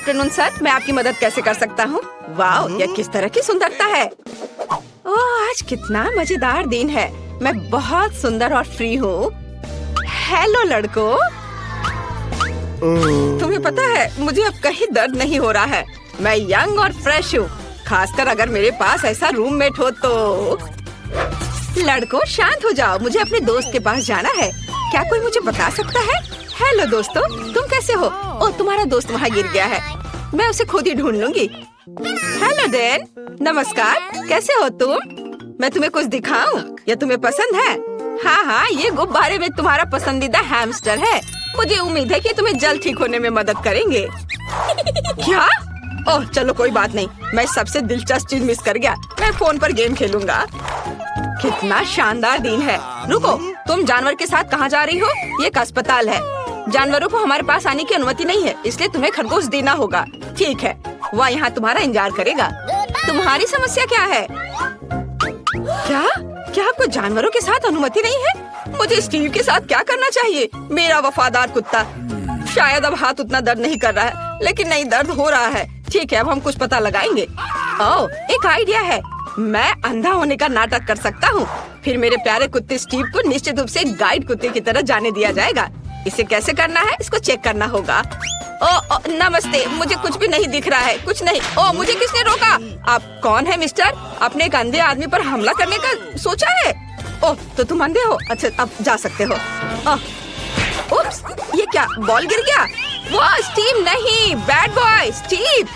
Afternoon sir, मैं आपकी मदद कैसे कर सकता हूँ? वाह, यह किस तरह की सुंदरता है। ओह, आज कितना मजेदार दिन है। मैं बहुत सुंदर और फ्री हूँ। हेलो लड़कों, तुम्हें पता है मुझे अब कहीं दर्द नहीं हो रहा है। मैं यंग और फ्रेश हूँ, खासकर अगर मेरे पास ऐसा रूममेट हो तो। लड़कों शांत हो जाओ, मुझे अपने दोस्त के पास जाना है। क्या कोई मुझे बता सकता है? हेलो दोस्तों, तुम कैसे हो? ओह, तुम्हारा दोस्त वहाँ गिर गया है। मैं उसे खुद ही ढूंढ लूंगी। हेलो डैन, नमस्कार, कैसे हो तुम? मैं तुम्हें कुछ दिखाऊं? या तुम्हें पसंद है? हाँ हाँ, ये गुब्बारे में तुम्हारा पसंदीदा हैमस्टर है। मुझे उम्मीद है कि तुम्हें जल्द ठीक होने में मदद करेंगे। क्या? ओह चलो कोई बात नहीं, मैं सबसे दिलचस्प चीज मिस कर गया। मैं फोन पर गेम खेलूंगा। कितना शानदार दिन है। रुको, तुम जानवर के साथ कहाँ जा रही हो? ये एक अस्पताल है। जानवरों को हमारे पास आने की अनुमति नहीं है, इसलिए तुम्हें खरगोश देना होगा। ठीक है, वह यहाँ तुम्हारा इंतजार करेगा। तुम्हारी समस्या क्या है? क्या आपको जानवरों के साथ अनुमति नहीं है? मुझे स्टीव के साथ क्या करना चाहिए? मेरा वफादार कुत्ता। शायद अब हाथ उतना दर्द नहीं कर रहा है, लेकिन नहीं, दर्द हो रहा है। ठीक है, अब हम कुछ पता लगाएंगे। ओह, एक आइडिया है। मैं अंधा होने का नाटक कर सकता हूँ। फिर मेरे प्यारे कुत्ते स्टीव को निश्चित रूप से गाइड कुत्ते की तरह जाने दिया जाएगा। इसे कैसे करना है, इसको चेक करना होगा। ओ, नमस्ते, मुझे कुछ भी नहीं दिख रहा है। कुछ नहीं। ओ, मुझे किसने रोका? आप कौन है मिस्टर? आपने एक अंधे आदमी पर हमला करने का सोचा है? ओह, तो तुम अंधे हो? अच्छा, अब जा सकते हो। उप्स, ये क्या, बॉल गिर गया? वो स्टीव नहीं, बैड बॉय स्टीव।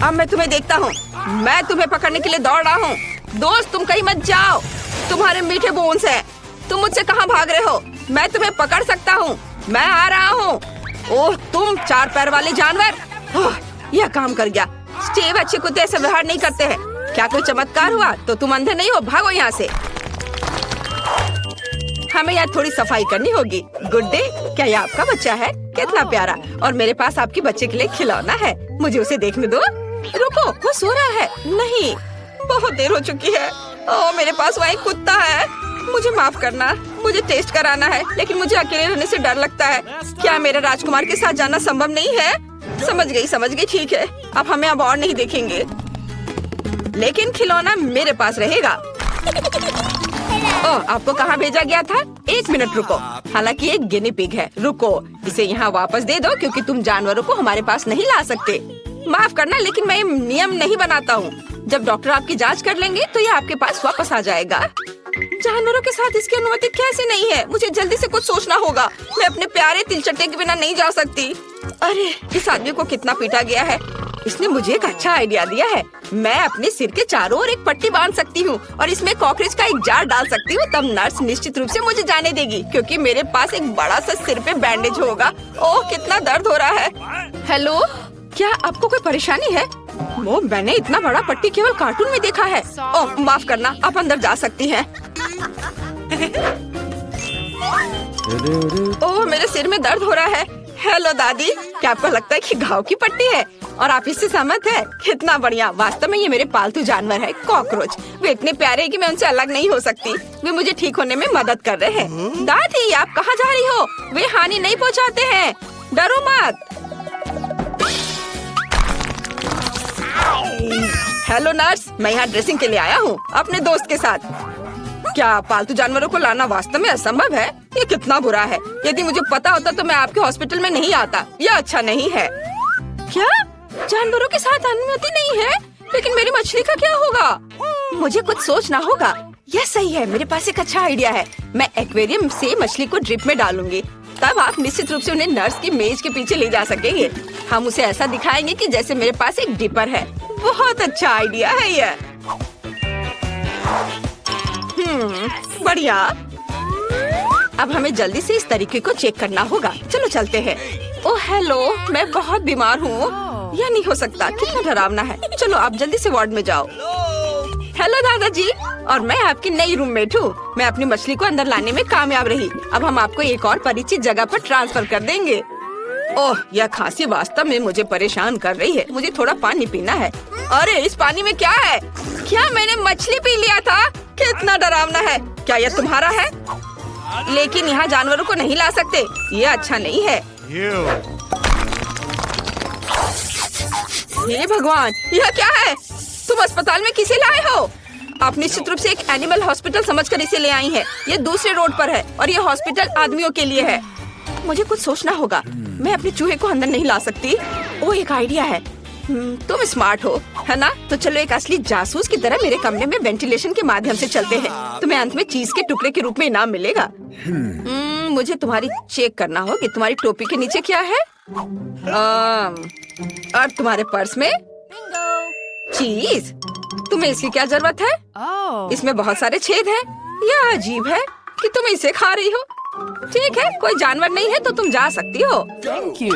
अब मैं तुम्हें देखता हूँ। मैं तुम्हें पकड़ने के लिए दौड़ रहा हूँ। दोस्त, तुम कहीं मत जाओ। तुम्हारे मीठे बोन्स हैं। तुम मुझसे कहाँ भाग रहे हो? मैं तुम्हें पकड़ सकता हूँ। मैं आ रहा हूँ। ओह, तुम 4 पैर वाले जानवर। ओह, यह काम कर गया। स्टीव, अच्छे कुत्ते ऐसे व्यवहार नहीं करते हैं। क्या कोई चमत्कार हुआ? तो तुम अंधे नहीं हो, भागो यहाँ से। हमें यहाँ थोड़ी सफाई करनी होगी। गुड डे, क्या ये आपका बच्चा है? कितना प्यारा। और मेरे पास आपके बच्चे के लिए खिलौना है, मुझे उसे देखने दो। रुको, वो सो रहा है। नहीं, बहुत देर हो चुकी है। ओह, मेरे पास वहाँ एक कुत्ता है। मुझे माफ करना, मुझे टेस्ट कराना है, लेकिन मुझे अकेले रहने से डर लगता है। क्या मेरे राजकुमार के साथ जाना संभव नहीं है? समझ गई, ठीक है। अब हमें अब और नहीं देखेंगे, लेकिन खिलौना मेरे पास रहेगा। ओह, आपको कहाँ भेजा गया था? 1 मिनट रुको। हालांकि एक गिनी पिग है। रुको, इसे यहाँ वापस दे दो, क्योंकि तुम जानवरों को हमारे पास नहीं ला सकते। माफ करना, लेकिन मैं नियम नहीं बनाता हूँ। जब डॉक्टर आपकी जांच कर लेंगे तो ये आपके पास वापस आ जाएगा। जानवरों के साथ इसकी अनुमति कैसे नहीं है? मुझे जल्दी से कुछ सोचना होगा। मैं अपने प्यारे तिलचट्टे के बिना नहीं जा सकती। अरे, इस आदमी को कितना पीटा गया है। इसने मुझे एक अच्छा आइडिया दिया है। मैं अपने सिर के चारों ओर एक पट्टी बांध सकती हूँ और इसमें कॉकरोच का एक जार डाल सकती हूँ। तब नर्स निश्चित रूप से मुझे जाने देगी, क्योंकि मेरे पास एक बड़ा सा सिर पे बैंडेज होगा। ओह, कितना दर्द हो रहा है। हेलो, क्या आपको कोई परेशानी है? वो मैंने इतना बड़ा पट्टी केवल कार्टून में देखा है। ओह, माफ करना, आप अंदर जा सकती हैं। ओह, मेरे सिर में दर्द हो रहा है। हेलो दादी, क्या आपको लगता है कि घाव की पट्टी है और आप इससे सहमत है? कितना बढ़िया। वास्तव में ये मेरे पालतू जानवर है, कॉकरोच। वे इतने प्यारे हैं कि मैं उनसे अलग नहीं हो सकती। वे मुझे ठीक होने में मदद कर रहे हैं। दादी, आप कहाँ जा रही हो? वे हानि नहीं पहुँचाते हैं, डरो मत। हेलो नर्स, मैं यहाँ ड्रेसिंग के लिए आया हूँ अपने दोस्त के साथ। क्या पालतू जानवरों को लाना वास्तव में असंभव है? ये कितना बुरा है। यदि मुझे पता होता तो मैं आपके हॉस्पिटल में नहीं आता। यह अच्छा नहीं है। क्या जानवरों के साथ अनुमति नहीं है? लेकिन मेरी मछली का क्या होगा? मुझे कुछ सोचना होगा। यह सही है, मेरे पास एक अच्छा आइडिया है। मैं एक्वेरियम से मछली को ड्रिप में डालूंगी। तब आप निश्चित रूप से उन्हें नर्स की मेज के पीछे ले जा सकेंगे। हम उसे ऐसा दिखाएंगे कि जैसे मेरे पास एक डिपर है। बहुत अच्छा आइडिया है यह। बढ़िया। अब हमें जल्दी से इस तरीके को चेक करना होगा। चलो चलते हैं। ओह हेलो, मैं बहुत बीमार हूँ। यह नहीं हो सकता, कितना डरावना है। चलो आप जल्दी से वार्ड में जाओ। हेलो दादाजी, और मैं आपकी नई रूममेट हूँ। मैं अपनी मछली को अंदर लाने में कामयाब रही। अब हम आपको एक और परिचित जगह पर ट्रांसफर कर देंगे। ओह, यह खांसी वास्तव में मुझे परेशान कर रही है। मुझे थोड़ा पानी पीना है। अरे, इस पानी में क्या है? क्या मैंने मछली पी लिया था? कितना डरावना है। क्या यह तुम्हारा है? लेकिन यहाँ जानवरों को नहीं ला सकते। ये अच्छा नहीं है। हे भगवान, यह क्या है? तुम अस्पताल में किसे लाए हो? आप निश्चित रूप से एक एनिमल हॉस्पिटल समझकर इसे ले आई हैं। ये दूसरे रोड पर है और ये हॉस्पिटल आदमियों के लिए है। मुझे कुछ सोचना होगा। मैं अपने चूहे को अंदर नहीं ला सकती। ओ, एक आइडिया है। तुम स्मार्ट हो, है ना? तो चलो एक असली जासूस की तरह मेरे कमरे में वेंटिलेशन के माध्यम से चलते हैं। तुम्हें अंत में चीज के टुकड़े के रूप में इनाम मिलेगा। मुझे तुम्हारी चेक करना होगी। तुम्हारी टोपी के नीचे क्या है? और तुम्हारे पर्स में चीज। तुम्हें इसकी क्या जरूरत है? इसमें बहुत सारे छेद हैं। यह अजीब है कि तुम इसे खा रही हो। ठीक है, कोई जानवर नहीं है तो तुम जा सकती हो। Thank you.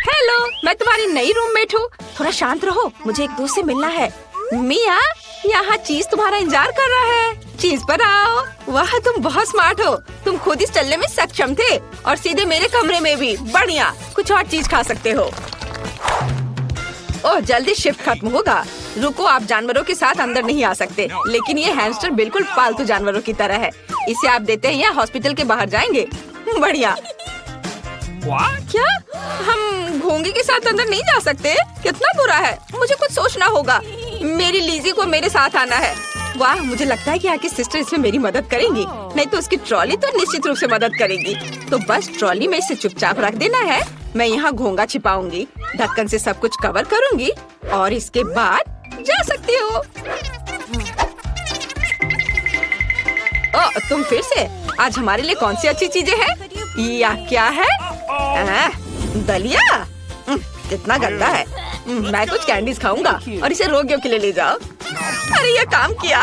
हेलो, मैं तुम्हारी नई रूममेट हूँ। थोड़ा शांत रहो, मुझे एक दोस्त से मिलना है। मिया, यहाँ चीज तुम्हारा इंतजार कर रहा है। चीज पर आओ। वाह, तुम बहुत स्मार्ट हो। तुम खुद इस चलने में सक्षम थे और सीधे मेरे कमरे में भी। बढ़िया, कुछ और चीज खा सकते हो। ओह, जल्दी शिफ्ट खत्म होगा। रुको, आप जानवरों के साथ अंदर नहीं आ सकते, लेकिन ये हैमस्टर बिल्कुल पालतू जानवरों की तरह है। इसे आप देते हैं या हॉस्पिटल के बाहर जाएंगे। बढ़िया। क्या हम घोंगे के साथ अंदर नहीं जा सकते? कितना बुरा है। मुझे कुछ सोचना होगा। मेरी लीजी को मेरे साथ आना है। वाह, मुझे लगता है कि आपकी सिस्टर इसमें मेरी मदद करेंगी। नहीं तो उसकी ट्रॉली तो निश्चित रूप से मदद करेगी। तो बस ट्रॉली में इसे चुपचाप रख देना है। मैं यहाँ घोंगा छिपाऊंगी, ढक्कन से सब कुछ कवर करूंगी और इसके बाद जा सकती हो। ओ, तुम फिर से? आज हमारे लिए कौन सी अच्छी चीजें हैं? या क्या है? दलिया? कितना गंदा है। मैं कुछ कैंडीज खाऊंगा और इसे रोगियों के लिए ले जाओ। अरे, ये काम किया।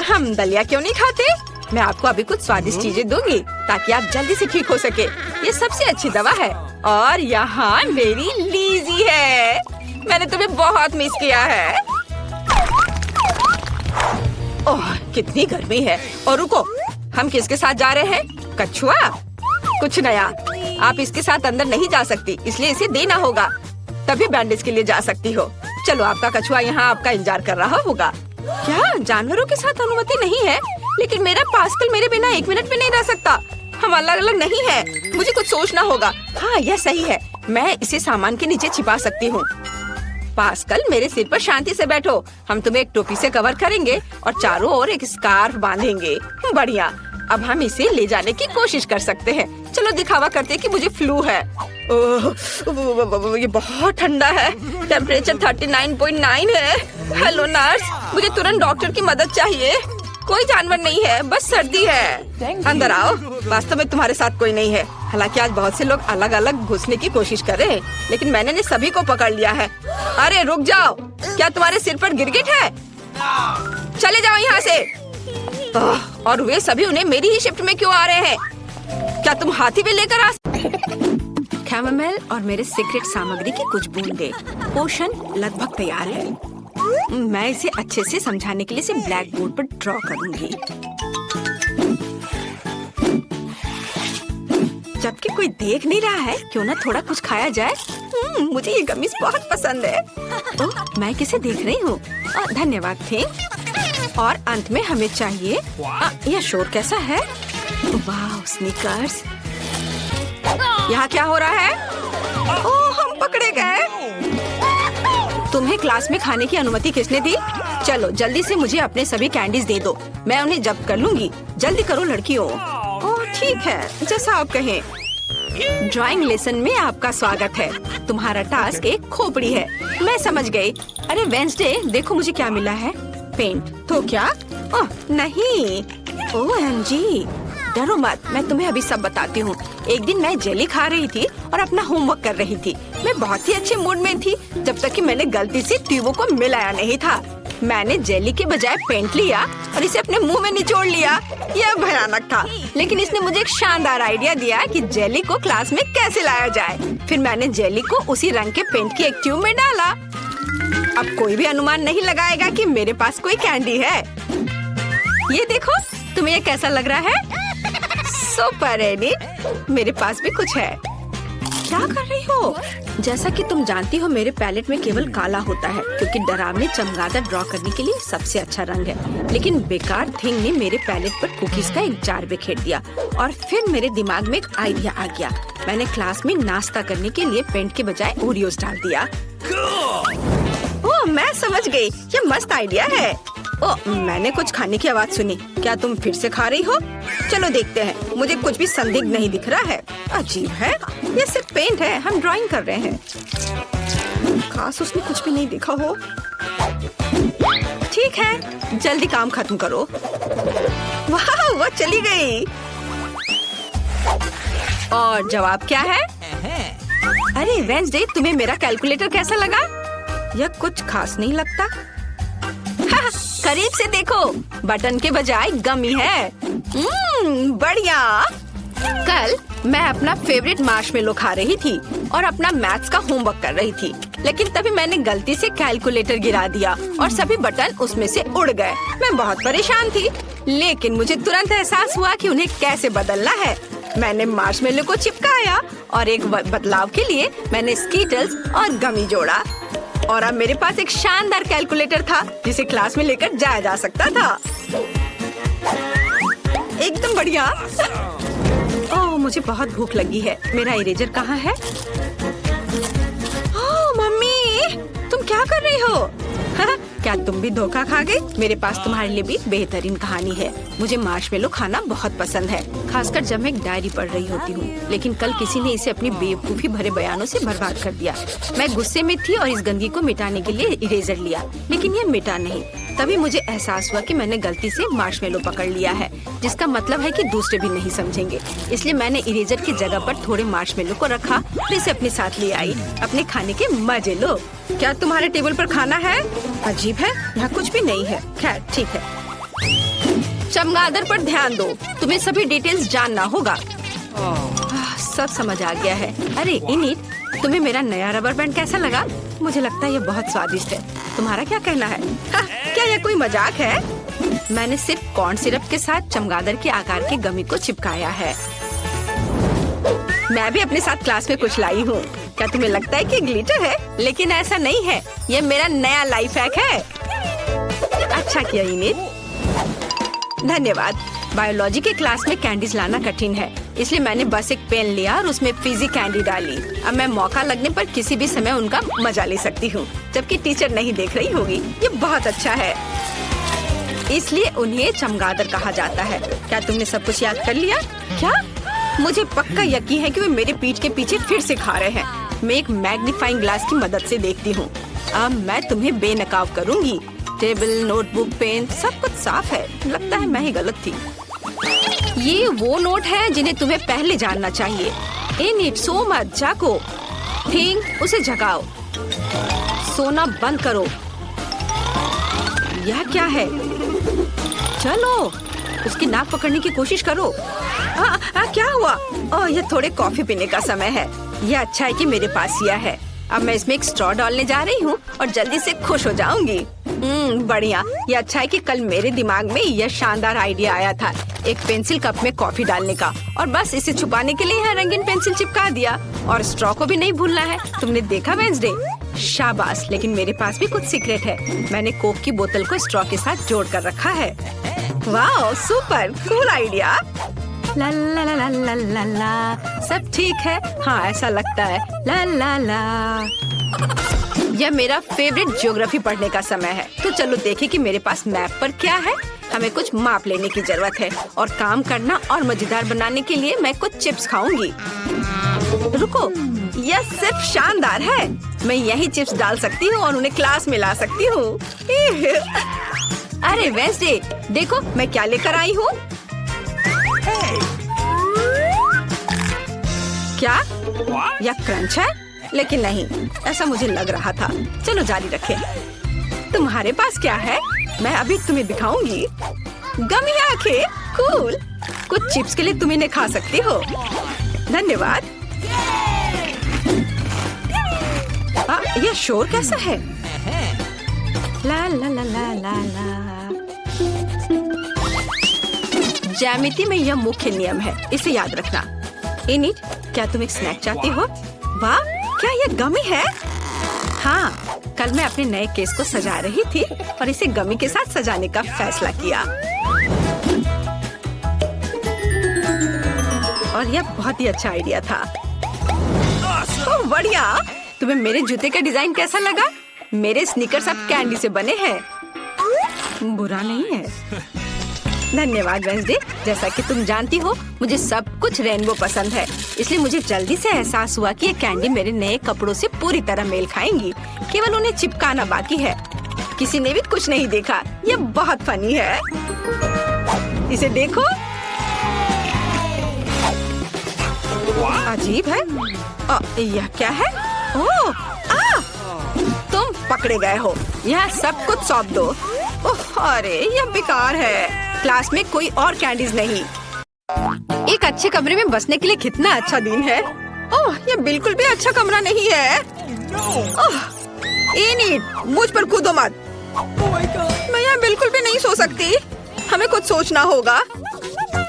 हम दलिया क्यों नहीं खाते? मैं आपको अभी कुछ स्वादिष्ट चीजें दूंगी ताकि आप जल्दी से ठीक हो सके। ये सबसे अच्छी दवा है। और यहाँ मेरी लीजी है। मैंने तुम्हें बहुत मिस किया है। ओह, कितनी गर्मी है। और रुको, हम किसके साथ जा रहे हैं? कछुआ? कुछ नया। आप इसके साथ अंदर नहीं जा सकती, इसलिए इसे देना होगा, तभी बैंडेज के लिए जा सकती हो। चलो, आपका कछुआ यहाँ आपका इंतजार कर रहा होगा। क्या जानवरों के साथ अनुमति नहीं है? लेकिन मेरा पास्कल मेरे बिना 1 मिनट भी नहीं रह सकता। हम अलग अलग नहीं है। मुझे कुछ सोचना होगा। हाँ, यह सही है। मैं इसे सामान के नीचे छिपा सकती हूँ। पास्कल, मेरे सिर पर शांति से बैठो। हम तुम्हें एक टोपी से कवर करेंगे और चारों ओर एक स्कार्फ बांधेंगे। बढ़िया। अब हम इसे ले जाने की कोशिश कर सकते हैं। चलो दिखावा करते हैं कि मुझे फ्लू है। ओह, ये बहुत ठंडा है। टेम्परेचर 39.9 है। हेलो नर्स, मुझे तुरंत डॉक्टर की मदद चाहिए। कोई जानवर नहीं है, बस सर्दी है। अंदर आओ। वास्तव में तुम्हारे साथ कोई नहीं है। हालांकि आज बहुत से लोग अलग अलग घुसने की कोशिश कर रहे हैं, लेकिन मैंने सभी को पकड़ लिया है। अरे रुक जाओ, क्या तुम्हारे सिर पर गिरगिट है? चले जाओ यहाँ से। और वे सभी उन्हें मेरी ही शिफ्ट में क्यों आ रहे हैं? क्या तुम हाथी भी लेकर आ? कैमोमाइल और मेरे सीक्रेट सामग्री की कुछ बूंदे। पोषण लगभग तैयार है। मैं इसे अच्छे से समझाने के लिए इसे ब्लैक बोर्ड पर ड्रॉ करूंगी। जबकि कोई देख नहीं रहा है, क्यों ना थोड़ा कुछ खाया जाए। मुझे ये गमीज बहुत पसंद है। मैं किसे देख रही हूँ? धन्यवाद थिंक। और अंत में हमें चाहिए यह शोर कैसा है? वाह, स्नीकर्स। यहाँ क्या हो रहा है? ओह, हम पकड़े गए। तुम्हें क्लास में खाने की अनुमति किसने दी? चलो जल्दी से मुझे अपने सभी कैंडीज दे दो, मैं उन्हें जब्त कर लूंगी। जल्दी करो लड़कियों। ओह ठीक है, जैसा आप कहें। ड्राइंग लेसन में आपका स्वागत है। तुम्हारा टास्क एक खोपड़ी है। मैं समझ गई। अरे वेंसडे, देखो मुझे क्या मिला है। पेंट। तो क्या? ओह नहीं। OMG, डरो मत, मैं तुम्हें अभी सब बताती हूँ। एक दिन मैं जेली खा रही थी और अपना होमवर्क कर रही थी। मैं बहुत ही अच्छे मूड में थी जब तक कि मैंने गलती से ट्यूबों को मिलाया नहीं था। मैंने जेली के बजाय पेंट लिया और इसे अपने मुंह में निचोड़ लिया। यह भयानक था, लेकिन इसने मुझे एक शानदार आइडिया दिया कि जेली को क्लास में कैसे लाया जाए। फिर मैंने जेली को उसी रंग के पेंट की एक ट्यूब में डाला। अब कोई भी अनुमान नहीं लगाएगा कि मेरे पास कोई कैंडी है। ये देखो, तुम्हें ये कैसा लग रहा है? सुपर एनी, मेरे पास भी कुछ है। क्या कर रही हो? जैसा कि तुम जानती हो, मेरे पैलेट में केवल काला होता है क्योंकि डरावने चमगादड़ ड्रॉ करने के लिए सबसे अच्छा रंग है। लेकिन बेकार थिंग ने मेरे पैलेट पर कुकीज का एक जार बिखेर दिया और फिर मेरे दिमाग में एक आइडिया आ गया। मैंने क्लास में नाश्ता करने के लिए पेंट के बजाय ओरियोस डाल दिया। ओह, मैं समझ गई, ये मस्त आइडिया है। ओह, मैंने कुछ खाने की आवाज सुनी। क्या तुम फिर से खा रही हो? चलो देखते हैं। मुझे कुछ भी संदिग्ध नहीं दिख रहा है। अजीब है, ये सिर्फ पेंट है, हम ड्राइंग कर रहे हैं। खास उसने कुछ भी नहीं देखा हो। ठीक है, जल्दी काम खत्म करो। वाह, वो चली गई। और जवाब क्या है? अरे वेंसडे, तुम्हें मेरा कैलकुलेटर कैसा लगा? यह कुछ खास नहीं लगता। हाँ, करीब से देखो, बटन के बजाय गमी है। बढ़िया। कल मैं अपना फेवरेट मार्शमेलो खा रही थी और अपना मैथ्स का होमवर्क कर रही थी, लेकिन तभी मैंने गलती से कैलकुलेटर गिरा दिया और सभी बटन उसमें से उड़ गए। मैं बहुत परेशान थी, लेकिन मुझे तुरंत एहसास हुआ कि उन्हें कैसे बदलना है। मैंने मार्शमेलो को चिपकाया और एक बदलाव के लिए मैंने स्कीटल्स और गमी जोड़ा और अब मेरे पास एक शानदार कैलकुलेटर था जिसे क्लास में लेकर जाया जा सकता था। एकदम बढ़िया। ओह, मुझे बहुत भूख लगी है। मेरा इरेजर कहाँ है? ओह मम्मी, तुम क्या कर रही हो? क्या तुम भी धोखा खा गई? मेरे पास तुम्हारे लिए भी बेहतरीन कहानी है। मुझे मार्शमेलो खाना बहुत पसंद है, खासकर जब मैं एक डायरी पढ़ रही होती हूँ। लेकिन कल किसी ने इसे अपनी बेवकूफी भरे बयानों से बर्बाद कर दिया। मैं गुस्से में थी और इस गंदगी को मिटाने के लिए इरेजर लिया, लेकिन ये मिटा नहीं। तभी मुझे एहसास हुआ कि मैंने गलती से मार्शमेलो पकड़ लिया है, जिसका मतलब है कि दूसरे भी नहीं समझेंगे। इसलिए मैंने इरेजर की जगह पर थोड़े मार्शमेलो को रखा और इसे अपने साथ ले आई। अपने खाने के मजे लो। क्या तुम्हारे टेबल पर खाना है? अजीब है, यहाँ कुछ भी नहीं है। खैर ठीक है। चमगादड़ पर ध्यान दो, तुम्हें सभी डिटेल्स जानना होगा। सब समझ आ गया है। अरे इनिट, तुम्हें मेरा नया रबर बैंड कैसा लगा? मुझे लगता है ये बहुत स्वादिष्ट है। तुम्हारा क्या कहना है? क्या यह कोई मजाक है? मैंने सिर्फ कॉर्न सिरप के साथ चमगादड़ के आकार के गमी को चिपकाया है। मैं भी अपने साथ क्लास में कुछ लाई हूँ। क्या तुम्हें लगता है कि ग्लिटर है? लेकिन ऐसा नहीं है, ये मेरा नया लाइफ हैक है। अच्छा किया इनिट, धन्यवाद। बायोलॉजी के क्लास में कैंडीज लाना कठिन है, इसलिए मैंने बस एक पेन लिया और उसमें फिजी कैंडी डाली। अब मैं मौका लगने पर किसी भी समय उनका मजा ले सकती हूँ, जबकि टीचर नहीं देख रही होगी। ये बहुत अच्छा है, इसलिए उन्हें चमगादड़ कहा जाता है। क्या तुमने सब कुछ याद कर लिया? क्या? मुझे पक्का यकीन है कि वे मेरे पीठ के पीछे फिर से खा रहे हैं। मैं एक मैग्नीफाइंग ग्लास की मदद से देखती हूँ। अब मैं तुम्हें बेनकाब करूँगी। टेबल, नोटबुक, पेन, सब कुछ साफ है। लगता है मैं ही गलत थी। ये वो नोट है जिन्हें तुम्हें पहले जानना चाहिए। इनिट, सो मत, जागो। ठीक, उसे जगाओ। सोना बंद करो। यह क्या है? चलो, उसकी नाक पकड़ने की कोशिश करो। क्या हुआ? ओह, ये थोड़े कॉफी पीने का समय है। यह अच्छा है कि मेरे पास यह है। अब मैं इसमें एक स्ट्रॉ डालने जा रही हूँ और जल्दी से खुश हो जाऊंगी। बढ़िया। ये अच्छा है कि कल मेरे दिमाग में यह शानदार आइडिया आया था, एक पेंसिल कप में कॉफी डालने का, और बस इसे छुपाने के लिए यहाँ रंगीन पेंसिल चिपका दिया। और स्ट्रॉ को भी नहीं भूलना है। तुमने देखा वेंसडे? शाबाश। लेकिन मेरे पास भी कुछ सीक्रेट है। मैंने कोक की बोतल को स्ट्रॉ के साथ जोड़ कर रखा है। वाह, सुपर कूल आइडिया। ला ला ला ला ला ला ला। सब ठीक है? हाँ, ऐसा लगता है। ला ला ला। यह मेरा फेवरेट ज्योग्राफी पढ़ने का समय है। तो चलो देखें कि मेरे पास मैप पर क्या है। हमें कुछ माप लेने की जरूरत है और काम करना और मजेदार बनाने के लिए मैं कुछ चिप्स खाऊंगी। रुको, यह सिर्फ शानदार है। मैं यही चिप्स डाल सकती हूँ और उन्हें क्लास में ला सकती हूँ। अरे वेंसडे, देखो मैं क्या लेकर आई हूँ। क्या यह क्रंच है? लेकिन नहीं, ऐसा मुझे लग रहा था। चलो जारी रखें। तुम्हारे पास क्या है? मैं अभी तुम्हें दिखाऊंगी। गमी आंखें, कूल। कुछ चिप्स के लिए तुम इन्हें खा सकती हो। धन्यवाद। यह शोर कैसा है? ला ला ला ला ला ला। ज्यामिति में यह मुख्य नियम है, इसे याद रखना। इनिट, क्या तुम एक स्नैक चाहती हो? वाह, क्या यह गमी है? हाँ, कल मैं अपने नए केस को सजा रही थी और इसे गमी के साथ सजाने का फैसला किया। और यह बहुत ही अच्छा आइडिया था। ओह बढ़िया, तुम्हें मेरे जूते का डिजाइन कैसा लगा? मेरे स्नीकर्स अब कैंडी से बने हैं। बुरा नहीं है। धन्यवाद वेंसडे। जैसा कि तुम जानती हो, मुझे सब कुछ रेनबो पसंद है, इसलिए मुझे जल्दी से एहसास हुआ कि ये कैंडी मेरे नए कपड़ों से पूरी तरह मेल खाएंगी। केवल उन्हें चिपकाना बाकी है। किसी ने भी कुछ नहीं देखा। ये बहुत फनी है। इसे देखो। अजीब है। यह क्या है? ओह, तुम पकड़े गए हो। यह सब कुछ सौंप दो। अरे यह बेकार है। क्लास में कोई और कैंडीज नहीं। एक अच्छे कमरे में बसने के लिए कितना अच्छा दिन है। ओह, यह बिल्कुल भी अच्छा कमरा नहीं है। ओह, एनिड, मुझ पर कूदो मत। मैं यहाँ बिल्कुल भी नहीं सो सकती। हमें कुछ सोचना होगा।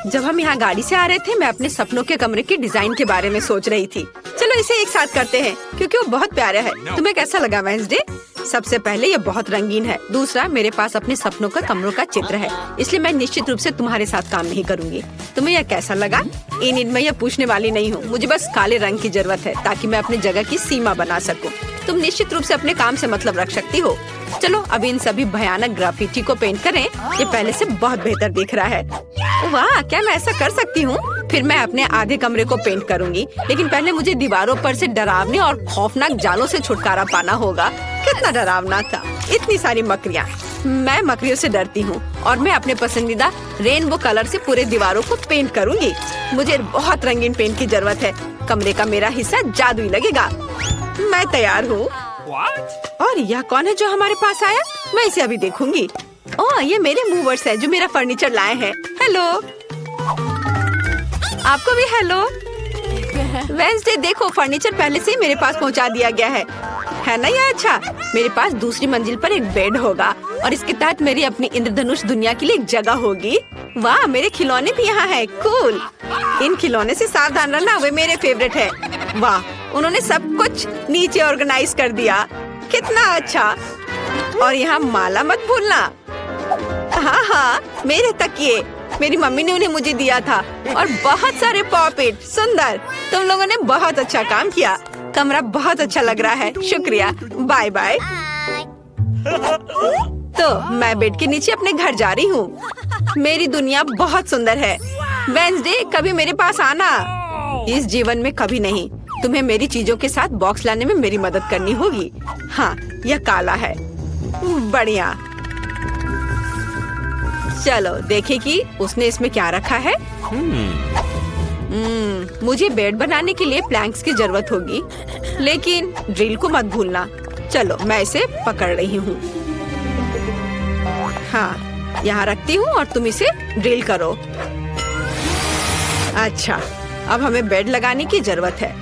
जब हम यहाँ गाड़ी से आ रहे थे, मैं अपने सपनों के कमरे के डिजाइन के बारे में सोच रही थी। चलो इसे एक साथ करते हैं, क्योंकि वो बहुत प्यारा है। तुम्हें कैसा लगा वेंसडे? सबसे पहले ये बहुत रंगीन है। दूसरा, मेरे पास अपने सपनों का कमरों का चित्र है, इसलिए मैं निश्चित रूप से तुम्हारे साथ काम नहीं करूँगी। तुम्हें यह कैसा लगा? इन मैं यह पूछने वाली नहीं हूँ। मुझे बस काले रंग की जरूरत है, ताकि मैं अपनी जगह की सीमा बना सकूँ। तुम निश्चित रूप से अपने काम से मतलब रख सकती हो। चलो अब इन सभी भयानक ग्राफिटी को पेंट करें। ये पहले से बहुत बेहतर दिख रहा है। वाह, क्या मैं ऐसा कर सकती हूँ? फिर मैं अपने आधे कमरे को पेंट करूँगी, लेकिन पहले मुझे दीवारों पर से डरावने और खौफनाक जालों से छुटकारा पाना होगा। कितना डरावना था, इतनी सारी मकड़ियाँ। मैं मकड़ियों से डरती हूँ और मैं अपने पसंदीदा रेनबो कलर से पूरे दीवारों को पेंट करूँगी। मुझे बहुत रंगीन पेंट की जरूरत है। कमरे का मेरा हिस्सा जादुई लगेगा। मैं तैयार हूँ। और यह कौन है जो हमारे पास आया? मैं इसे अभी देखूंगी। ओह, ये मेरे मूवर्स हैं जो मेरा फर्नीचर लाए हैं। हेलो। आपको भी हेलो। वेंसडे, देखो फर्नीचर पहले से ही मेरे पास पहुंचा दिया गया है ना? ये अच्छा। मेरे पास दूसरी मंजिल पर एक बेड होगा और इसके तहत मेरी अपनी इंद्रधनुष दुनिया के लिए एक जगह होगी। वाह, मेरे खिलौने भी यहाँ है। कूल। इन खिलौने से सावधान रहना, वे मेरे फेवरेट है। वाह, उन्होंने सब कुछ नीचे ऑर्गेनाइज कर दिया। कितना अच्छा। और यहाँ माला मत भूलना। हाँ, मेरे तकिए मेरी मम्मी ने उन्हें मुझे दिया था। और बहुत सारे पॉपेट। सुंदर। तुम लोगों ने बहुत अच्छा काम किया। कमरा बहुत अच्छा लग रहा है। शुक्रिया। Bye bye. तो मैं बेड के नीचे अपने घर जा रही हूँ। मेरी दुनिया बहुत सुंदर है। वेंसडे, कभी मेरे पास आना। इस जीवन में कभी नहीं। तुम्हें मेरी चीजों के साथ बॉक्स लाने में मेरी मदद करनी होगी। हाँ, यह काला है। बढ़िया। चलो देखें कि उसने इसमें क्या रखा है। मुझे बेड बनाने के लिए प्लैंक्स की जरूरत होगी, लेकिन ड्रिल को मत भूलना। चलो मैं इसे पकड़ रही हूँ। हाँ, यहाँ रखती हूँ और तुम इसे ड्रिल करो। अच्छा, अब हमें बेड लगाने की जरूरत है।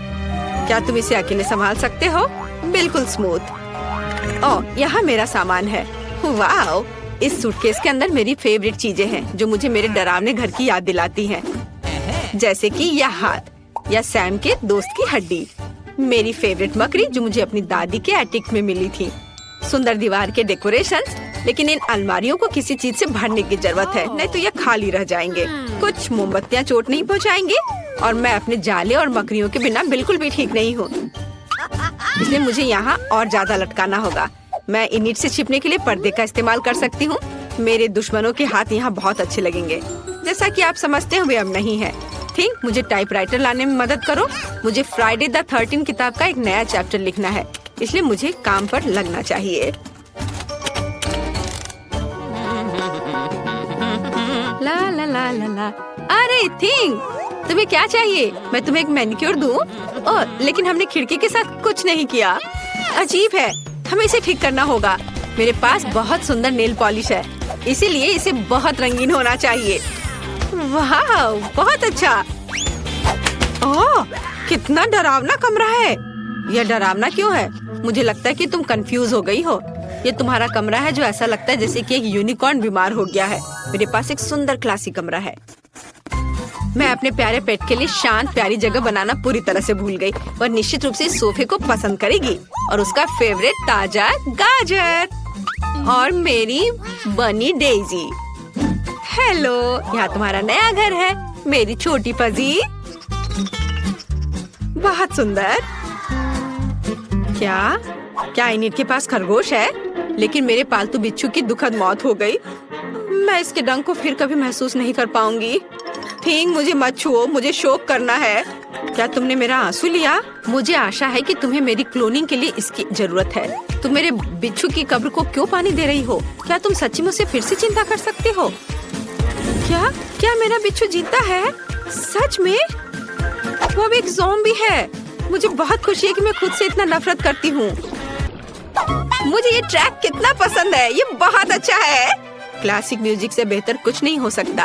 क्या तुम इसे अकेले संभाल सकते हो? बिल्कुल स्मूथ। ओह, यहाँ मेरा सामान है। वाह, इस सूटकेस के अंदर मेरी फेवरेट चीजें हैं जो मुझे मेरे डरावने घर की याद दिलाती हैं। जैसे कि यह हाथ, या सैम के दोस्त की हड्डी, मेरी फेवरेट मकड़ी जो मुझे अपनी दादी के एटिक में मिली थी, सुंदर दीवार के डेकोरेशंस। लेकिन इन अलमारियों को किसी चीज से भरने की जरूरत है, नहीं तो ये खाली रह जाएंगे। कुछ मोमबत्तियाँ चोट नहीं पहुँचाएंगे और मैं अपने जाले और मकड़ियों के बिना बिल्कुल भी ठीक नहीं हूँ, इसलिए मुझे यहाँ और ज्यादा लटकाना होगा। मैं इनिट से छिपने के लिए पर्दे का इस्तेमाल कर सकती हूँ। मेरे दुश्मनों के हाथ यहाँ बहुत अच्छे लगेंगे। जैसा कि आप समझते हैं, वे अब नहीं है। ठीक, मुझे टाइपराइटर लाने में मदद करो। मुझे फ्राइडे द 13 किताब का एक नया चैप्टर लिखना है, इसलिए मुझे काम पर लगना चाहिए। ला ला ला ला ला। अरे थिंग, तुम्हें क्या चाहिए? मैं तुम्हें एक मैनिक्योर दूं? ओह, लेकिन हमने खिड़की के साथ कुछ नहीं किया। अजीब है, हमें इसे ठीक करना होगा। मेरे पास बहुत सुंदर नेल पॉलिश है, इसीलिए इसे बहुत रंगीन होना चाहिए। वाह, बहुत अच्छा। ओह, कितना डरावना कमरा है। यह डरावना क्यों है? मुझे लगता है कि तुम कंफ्यूज हो गई हो। ये तुम्हारा कमरा है जो ऐसा लगता है जैसे कि एक यूनिकॉर्न बीमार हो गया है। मेरे पास एक सुंदर क्लासी कमरा है। मैं अपने प्यारे पेट के लिए शांत प्यारी जगह बनाना पूरी तरह से भूल गई। वह निश्चित रूप से इस सोफे को पसंद करेगी और उसका फेवरेट ताजा गाजर और मेरी बनी डेजी। हेलो, यहाँ तुम्हारा नया घर है, मेरी छोटी फजी। बहुत सुंदर। क्या क्या इनिट के पास खरगोश है? लेकिन मेरे पालतू बिच्छू की दुखद मौत हो गई। मैं इसके डंक को फिर कभी महसूस नहीं कर पाऊंगी। थिंग, मुझे मत छुओ, मुझे शोक करना है। क्या तुमने मेरा आंसू लिया? मुझे आशा है कि तुम्हें मेरी क्लोनिंग के लिए इसकी जरूरत है। तुम मेरे बिच्छू की कब्र को क्यों पानी दे रही हो? क्या तुम सच्ची मुझसे फिर से चिंता कर सकते हो? क्या क्या मेरा बिच्छू जीता है? सच में? वो अब एक ज़ॉम्बी है। मुझे बहुत खुशी है कि मैं खुद से इतना नफरत करती हूँ। मुझे ये ट्रैक कितना पसंद है, ये बहुत अच्छा है। क्लासिक म्यूजिक से बेहतर कुछ नहीं हो सकता।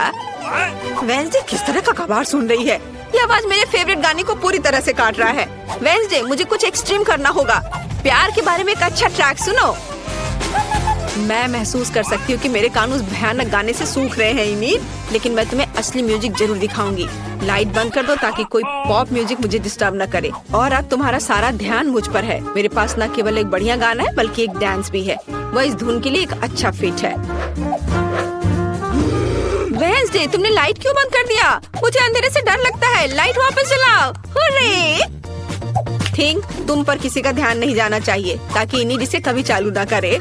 वेंसडे किस तरह का कबाड़ सुन रही है? ये आवाज मेरे फेवरेट गाने को पूरी तरह से काट रहा है। वेंसडे, मुझे कुछ एक्सट्रीम करना होगा। प्यार के बारे में एक अच्छा ट्रैक सुनो। मैं महसूस कर सकती हूँ कि मेरे कान उस भयानक गाने से सूख रहे हैं इमीर, लेकिन मैं तुम्हें असली म्यूजिक जरूर दिखाऊंगी। लाइट बंद कर दो ताकि कोई पॉप म्यूजिक मुझे डिस्टर्ब न करे। और अब तुम्हारा सारा ध्यान मुझ पर है। मेरे पास न केवल एक बढ़िया गाना है बल्कि एक डांस भी है। वह इस धुन के लिए एक अच्छा फिट है। वेंसडे, तुमने लाइट क्यों बंद कर दिया? मुझे अंधेरे से डर लगता है। लाइट वापस जलाओ। हुर्रे! थिंग, तुम पर किसी का ध्यान नहीं जाना चाहिए ताकि इन्हीं इसे कभी चालू ना करे।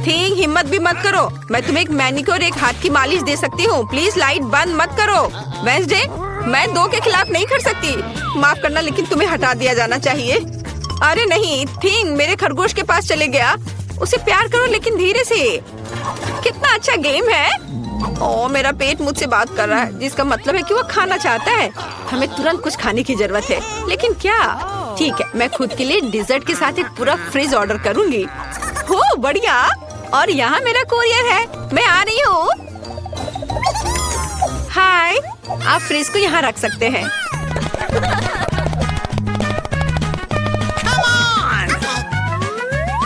थिंग, हिम्मत भी मत करो। मैं तुम्हें एक मैनिक्योर, एक हाथ की मालिश दे सकती हूँ। प्लीज लाइट बंद मत करो। वेंसडे, मैं 2 के खिलाफ नहीं कर सकती। माफ करना, लेकिन तुम्हें हटा दिया जाना चाहिए। अरे नहीं, थिंग मेरे खरगोश के पास चले गया। उसे प्यार करो लेकिन धीरे से। कितना अच्छा गेम है। ओ, मेरा पेट मुझसे बात कर रहा है, जिसका मतलब है कि वो खाना चाहता है। हमें तुरंत कुछ खाने की जरूरत है, लेकिन क्या? ठीक है, मैं खुद के लिए डिजर्ट के साथ एक पूरा फ्रिज ऑर्डर करूंगी। हो बढ़िया। और यहाँ मेरा कोरियर है, मैं आ रही हूँ। हाय, आप फ्रिज को यहाँ रख सकते हैं।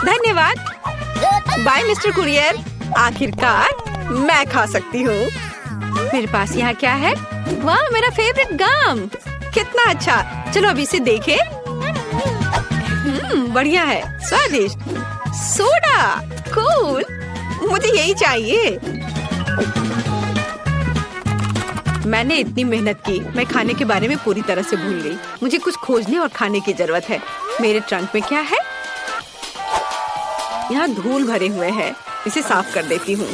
धन्यवाद। Bye mister courier. आखिरकार मैं खा सकती हूँ। मेरे पास यहाँ क्या है? वाह, मेरा फेवरेट गम। कितना अच्छा। चलो अभी इसे देखें। बढ़िया है, स्वादिष्ट। Soda, cool. मुझे यही चाहिए। मैंने इतनी मेहनत की, मैं खाने के बारे में पूरी तरह से भूल गई। मुझे कुछ खोजने और खाने की जरूरत है। मेरे ट्रंक में क्या है? यहाँ धूल भरे हुए हैं। इसे साफ कर देती हूँ।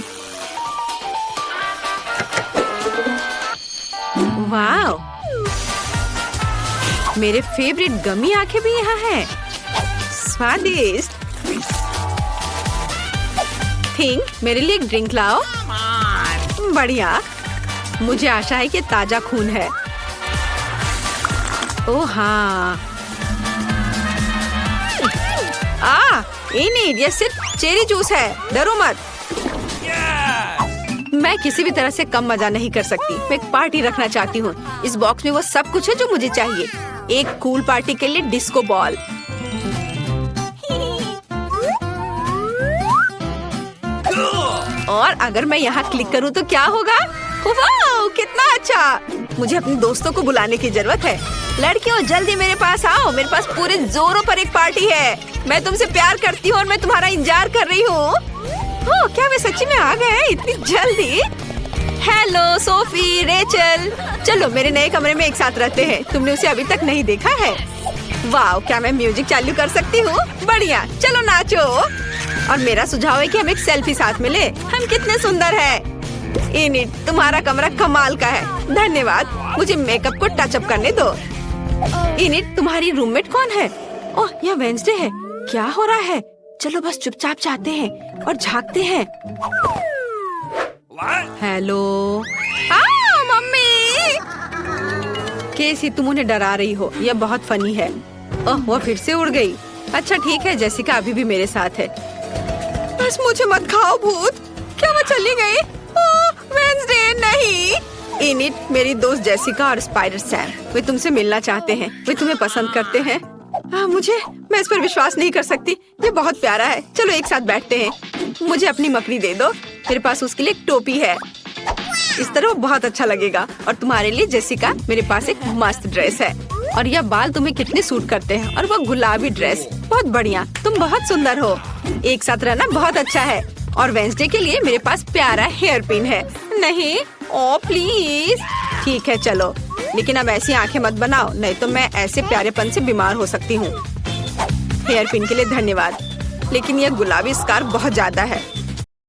वाव, मेरे फेवरेट गमी आंखें भी यहाँ हैं। स्वादिष्ट। थिंग, मेरे लिए एक ड्रिंक लाओ। बढ़िया। मुझे आशा है कि ताजा खून है। ओह हाँ। इनिट, ये सिर्फ चेरी जूस है। डरो मत। मैं किसी भी तरह से कम मजा नहीं कर सकती। मैं एक पार्टी रखना चाहती हूँ। इस बॉक्स में वो सब कुछ है जो मुझे चाहिए। एक कूल पार्टी के लिए डिस्को बॉल, और अगर मैं यहाँ क्लिक करूँ तो क्या होगा? वाह, कितना अच्छा। मुझे अपने दोस्तों को बुलाने की जरूरत है। लड़कियों, जल्दी मेरे पास आओ। मेरे पास पूरे जोरों पर एक पार्टी है। मैं तुमसे प्यार करती हूँ और मैं तुम्हारा इंतजार कर रही हूँ। ओह, क्या वे सच्ची में आ गए इतनी जल्दी? हेलो सोफी, रेचल, चलो मेरे नए कमरे में एक साथ रहते हैं। तुमने उसे अभी तक नहीं देखा है। वाह, क्या मैं म्यूजिक चालू कर सकती हूँ? बढ़िया, चलो नाचो। और मेरा सुझाव है कि हम एक सेल्फी साथ में ले। हम कितने सुंदर हैं। इनिट, तुम्हारा कमरा कमाल का है। धन्यवाद। मुझे मेकअप को टचअप करने दो। इनिट, तुम्हारी रूममेट कौन है? ओह, यह वेंसडे है। क्या हो रहा है? चलो बस चुपचाप जाते हैं और झांकते हैं। हेलो। मम्मी। केसी, तुम उन्हें डरा रही हो। यह बहुत फनी है। ओह, वो फिर से उड़ गई। अच्छा ठीक है, जेसिका अभी भी मेरे साथ है। बस मुझे मत खाओ भूत। क्या वो चली गई? वेंसडे, नहीं। इनिट, मेरी दोस्त जेसिका और स्पाइडर सैम, वे तुमसे मिलना चाहते हैं। वे तुम्हें पसंद करते हैं। मैं इस पर विश्वास नहीं कर सकती। ये बहुत प्यारा है। चलो एक साथ बैठते हैं। मुझे अपनी मकड़ी दे दो। मेरे पास उसके लिए एक टोपी है। इस तरह वो बहुत अच्छा लगेगा। और तुम्हारे लिए जेसिका, मेरे पास एक मस्त ड्रेस है। और यह बाल तुम्हें कितने सूट करते हैं। और वो गुलाबी ड्रेस, बहुत बढ़िया। तुम बहुत सुंदर हो। एक साथ रहना बहुत अच्छा है। और वेंसडे के लिए मेरे पास प्यारा हेयर पिन है। नहीं, ओ प्लीज। ठीक है, चलो लेकिन अब ऐसी आंखें मत बनाओ, नहीं तो मैं ऐसे प्यारेपन से बीमार हो सकती हूँ। हेयर पिन के लिए धन्यवाद, लेकिन यह गुलाबी स्कार्फ बहुत ज्यादा है।